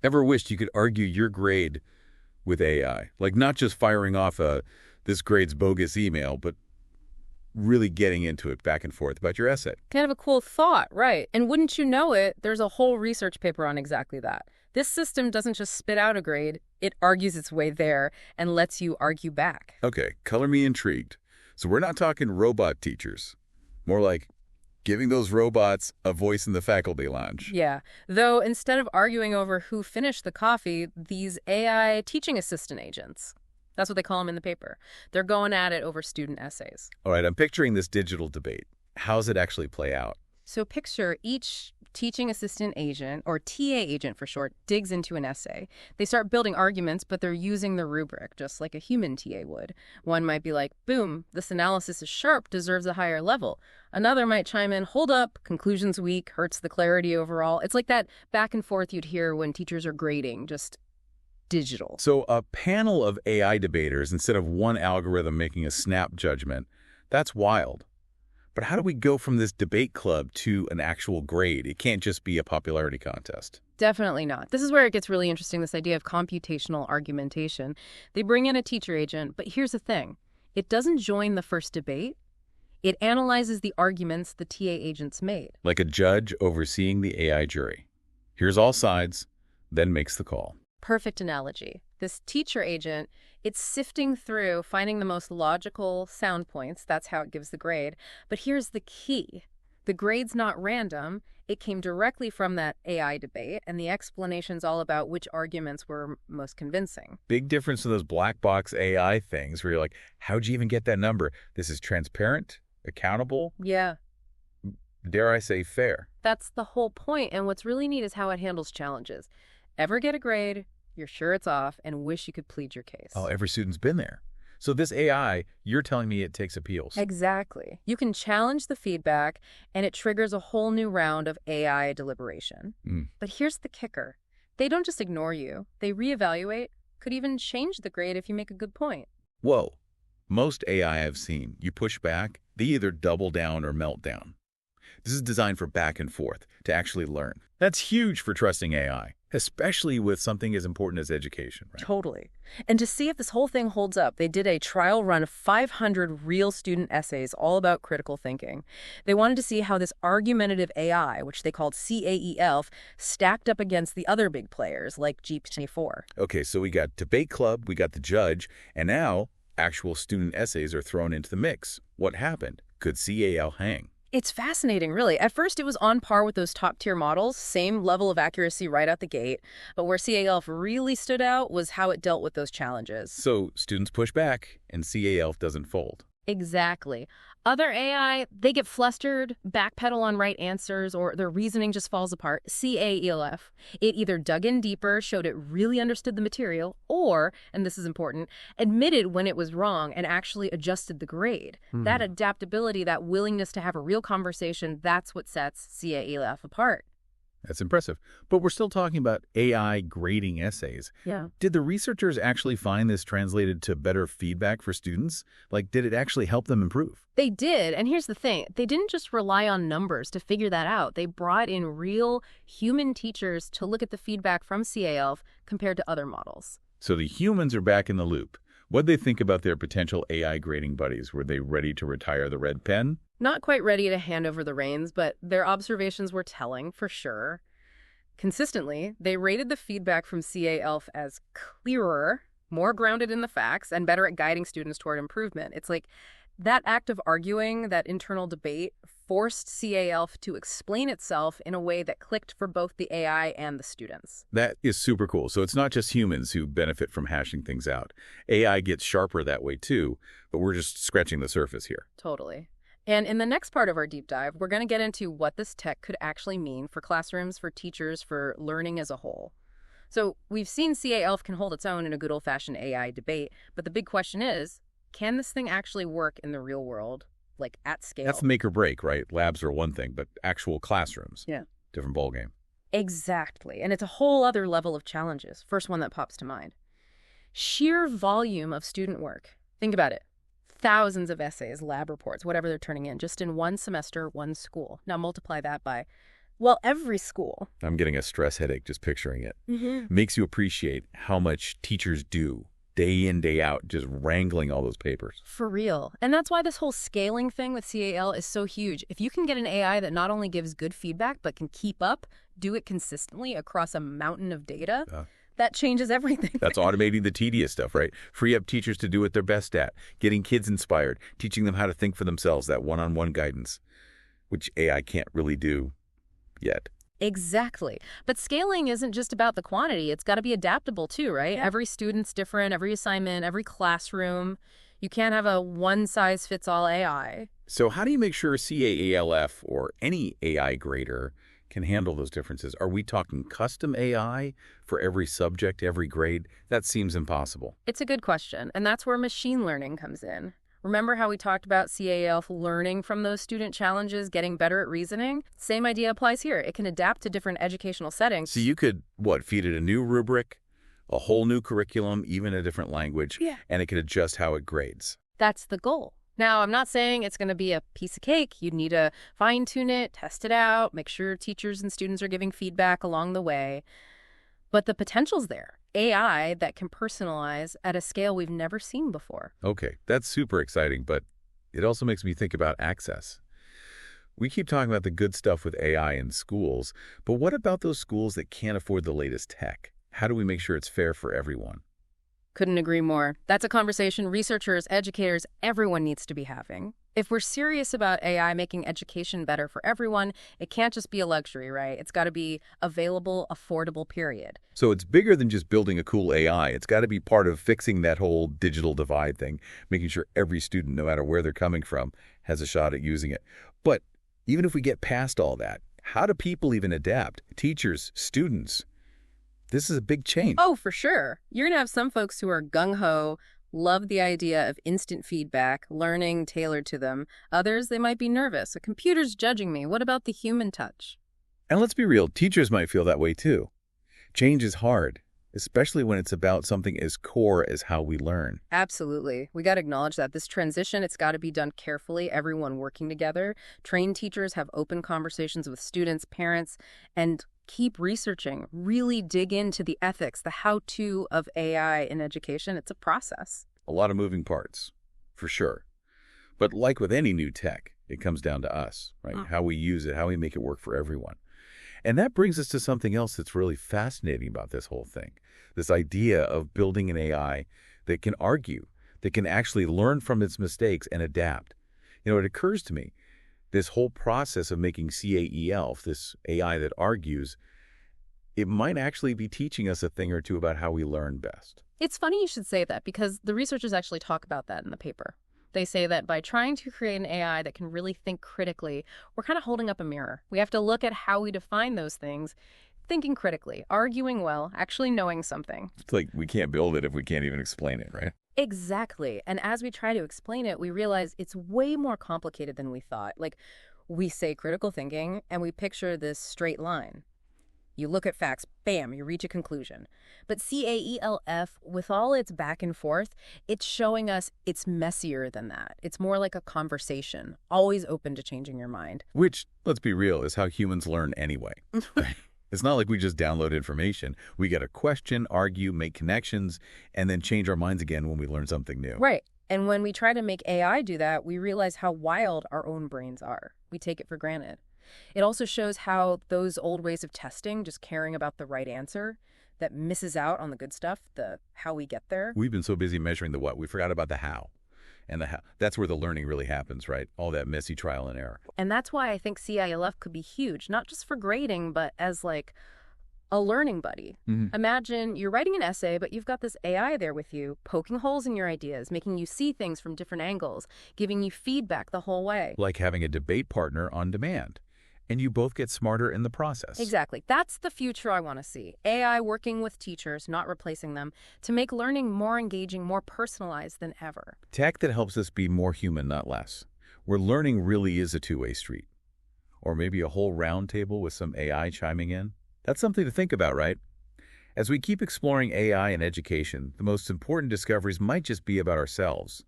Ever wished you could argue your grade with AI? Like not just firing off this grade's bogus email, but really getting into it back and forth about your essay. Kind of a cool thought, right? And wouldn't you know it, there's a whole research paper on exactly that. This system doesn't just spit out a grade, it argues its way there and lets you argue back. Okay, color me intrigued. So we're not talking robot teachers. More like giving those robots a voice in the faculty lounge. Yeah, though instead of arguing over who finished the coffee, these AI teaching assistant agents, that's what they call them in the paper. They're going at it over student essays. All right, I'm picturing this digital debate. How does it actually play out? So picture each teaching assistant agent, or TA agent for short, digs into an essay. They start building arguments, but they're using the rubric, just like a human TA would. One might be like, boom, this analysis is sharp, deserves a higher level. Another might chime in, hold up, conclusion's weak, hurts the clarity overall. It's like that back and forth you'd hear when teachers are grading, just digital. So a panel of AI debaters instead of one algorithm making a snap judgment, that's wild. But how do we go from this debate club to an actual grade? It can't just be a popularity contest. Definitely not. This is where it gets really interesting, this idea of computational argumentation. They bring in a teacher agent, but here's the thing. It doesn't join the first debate. It analyzes the arguments the TA agents made. Like a judge overseeing the AI jury. Here's all sides, then makes the call. Perfect analogy. This teacher agent, it's sifting through, finding the most logical sound points. That's how it gives the grade. But here's the key. The grade's not random. It came directly from that AI debate, and the explanation's all about which arguments were most convincing. Big difference in those black box AI things where you're like, how'd you even get that number? This is transparent, accountable, Yeah. dare I say fair. That's the whole point, and what's really neat is how it handles challenges. Ever get a grade, you're sure it's off, and wish you could plead your case. Oh, every student's been there. So this AI, you're telling me it takes appeals. Exactly. You can challenge the feedback, and it triggers a whole new round of AI deliberation. But here's the kicker. They don't just ignore you. They reevaluate, could even change the grade if you make a good point. Whoa. Most AI I've seen, you push back, they either double down or melt down. This is designed for back and forth, to actually learn. That's huge for trusting AI, especially with something as important as education, right? Totally. And to see if this whole thing holds up, they did a trial run of 500 real student essays all about critical thinking. They wanted to see how this argumentative AI, which they called CAE-ELF, stacked up against the other big players like GPT-4. Okay, so we got debate club, we got the judge, and now actual student essays are thrown into the mix. What happened? Could CAL hang? It's fascinating, really. At first, it was on par with those top-tier models, same level of accuracy right out the gate. But where CALF really stood out was how it dealt with those challenges. So students push back, and CAL doesn't fold. Exactly. Other AI, they get flustered, backpedal on right answers, or their reasoning just falls apart. CAELF, it either dug in deeper, showed it really understood the material, or, and this is important, admitted when it was wrong and actually adjusted the grade. That adaptability, that willingness to have a real conversation, that's what sets CAELF apart. That's impressive. But we're still talking about AI grading essays. Yeah. Did the researchers actually find this translated to better feedback for students? Like, did it actually help them improve? They did, and here's the thing. They didn't just rely on numbers to figure that out. They brought in real human teachers to look at the feedback from CALF compared to other models. So the humans are back in the loop. What'd they think about their potential AI grading buddies? Were they ready to retire the red pen? Not quite ready to hand over the reins, but their observations were telling, for sure. Consistently, they rated the feedback from CALF as clearer, more grounded in the facts, and better at guiding students toward improvement. It's like that act of arguing, that internal debate, forced CALF to explain itself in a way that clicked for both the AI and the students. That is super cool. So it's not just humans who benefit from hashing things out. AI gets sharper that way too, but we're just scratching the surface here. Totally. And in the next part of our deep dive, we're going to get into what this tech could actually mean for classrooms, for teachers, for learning as a whole. So we've seen CALF can hold its own in a good old-fashioned AI debate, but the big question is, can this thing actually work in the real world, like at scale? That's make or break, right? Labs are one thing, but actual classrooms, Yeah. different ballgame. Exactly. And it's a whole other level of challenges. First one that pops to mind. Sheer volume of student work. Think about it. Thousands of essays, lab reports, whatever they're turning in, just in one semester, one school. Now multiply that by Well, every school. I'm getting a stress headache just picturing it. Mm-hmm. Makes you appreciate how much teachers do day in, day out, just wrangling all those papers. For real. And that's why this whole scaling thing with CAL is so huge. If you can get an AI that not only gives good feedback, but can keep up, do it consistently across a mountain of data, that changes everything. That's automating the tedious stuff, right? Free up teachers to do what they're best at, getting kids inspired, teaching them how to think for themselves, that one-on-one guidance, which AI can't really do yet. Exactly. But scaling isn't just about the quantity. It's got to be adaptable too, right? Yeah. Every student's different, every assignment, every classroom. You can't have a one-size-fits-all AI. So how do you make sure CAALF or any AI grader can handle those differences? Are we talking custom AI for every subject, every grade? That seems impossible. It's a good question, and that's where machine learning comes in. Remember how we talked about CALF learning from those student challenges, getting better at reasoning? Same idea applies here. It can adapt to different educational settings. So you could, feed it a new rubric, a whole new curriculum, even a different language, Yeah. and it could adjust how it grades. That's the goal. Now, I'm not saying it's going to be a piece of cake. You'd need to fine-tune it, test it out, make sure teachers and students are giving feedback along the way. But the potential's there. AI that can personalize at a scale we've never seen before. Okay, that's super exciting, but it also makes me think about access. We keep talking about the good stuff with AI in schools, but what about those schools that can't afford the latest tech? How do we make sure it's fair for everyone? Couldn't agree more. That's a conversation researchers, educators, everyone needs to be having. If we're serious about AI making education better for everyone, it can't just be a luxury, right? It's got to be available, affordable, period. So it's bigger than just building a cool AI. It's got to be part of fixing that whole digital divide thing, making sure every student, no matter where they're coming from, has a shot at using it. But even if we get past all that, how do people even adapt? Teachers, students. This is a big change. Oh, for sure. You're going to have some folks who are gung-ho, love the idea of instant feedback, learning tailored to them. Others, they might be nervous. A computer's judging me. What about the human touch? And let's be real, teachers might feel that way too. Change is hard, especially when it's about something as core as how we learn. Absolutely. We got to acknowledge that this transition, it's got to be done carefully, everyone working together. Trained teachers have open conversations with students, parents, and keep researching. Really dig into the ethics, the how-to of AI in education. It's a process. A lot of moving parts, for sure. But like with any new tech, it comes down to us, right? How we use it, how we make it work for everyone. And that brings us to something else that's really fascinating about this whole thing. This idea of building an AI that can argue, that can actually learn from its mistakes and adapt. It occurs to me, this whole process of making CAELF, this AI that argues, it might actually be teaching us a thing or two about how we learn best. It's funny you should say that because the researchers actually talk about that in the paper. They say that by trying to create an AI that can really think critically, we're kind of holding up a mirror. We have to look at how we define those things, thinking critically, arguing well, actually knowing something. It's like we can't build it if we can't even explain it, right? Exactly. And as we try to explain it, we realize it's way more complicated than we thought. Like, we say critical thinking, and we picture this straight line. You look at facts, bam, you reach a conclusion. But CAELF, with all its back and forth, it's showing us it's messier than that. It's more like a conversation, always open to changing your mind. Which, let's be real, is how humans learn anyway. It's not like we just download information. We got to question, argue, make connections, and then change our minds again when we learn something new. Right. And when we try to make AI do that, we realize how wild our own brains are. We take it for granted. It also shows how those old ways of testing, just caring about the right answer, that misses out on the good stuff, the how we get there. We've been so busy measuring the what, we forgot about the how. And the how. That's where the learning really happens, right? All that messy trial and error. And that's why I think CILF could be huge, not just for grading, but as like a learning buddy. Imagine you're writing an essay, but you've got this AI there with you, poking holes in your ideas, making you see things from different angles, giving you feedback the whole way. Like having a debate partner on demand. And you both get smarter in the process. Exactly. That's the future I want to see. AI working with teachers, not replacing them, to make learning more engaging, more personalized than ever. Tech that helps us be more human, not less. Where learning really is a two-way street. Or maybe a whole round table with some AI chiming in. That's something to think about, right? As we keep exploring AI in education, the most important discoveries might just be about ourselves.